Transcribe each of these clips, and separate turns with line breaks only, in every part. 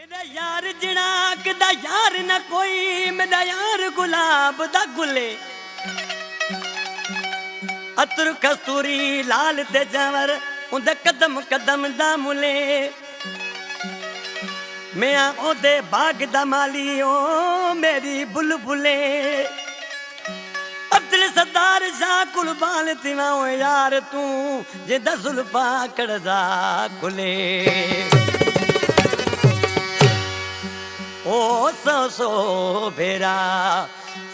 मेरा यार जनाक दा यार न कोई, मेरा यार गुलाब दा गुले, अतर कस्तूरी लाल ते जवर उंदे कदम कदम दा मुले। मैं ओदे बाग दा माली ओ मेरी बुलबुले। अब्दुल सत्तार शाह कुर्बान थिवा ओ यार तू जिदा जुल्फा कड़दा खुले। ओ सो भेरा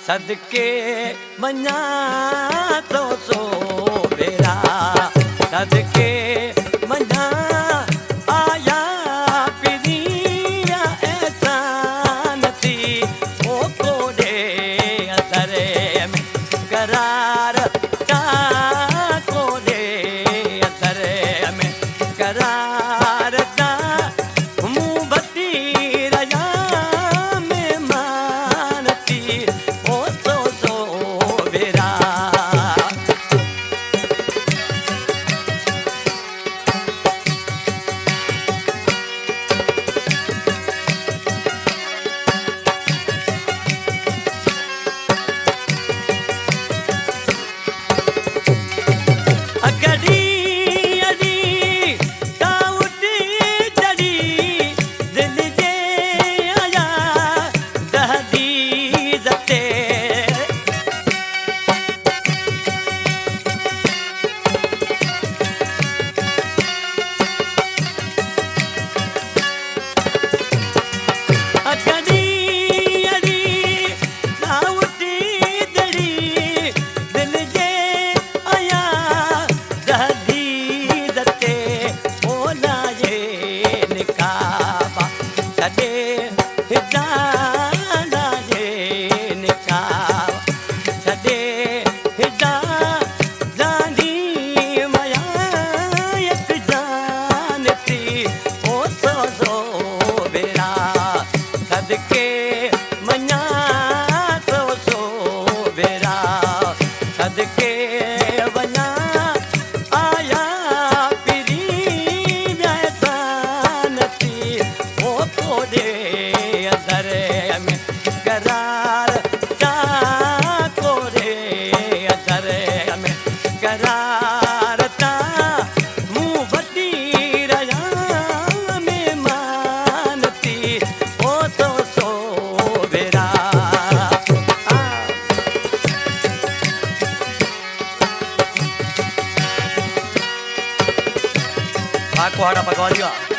सदके मन्या तो सो भेरा सदके मन्या आया पिरिया एहसान थी ओ कोडे असरे में करार का कोडे असरे में करार का मुंबती
Aku ada apa kau juga?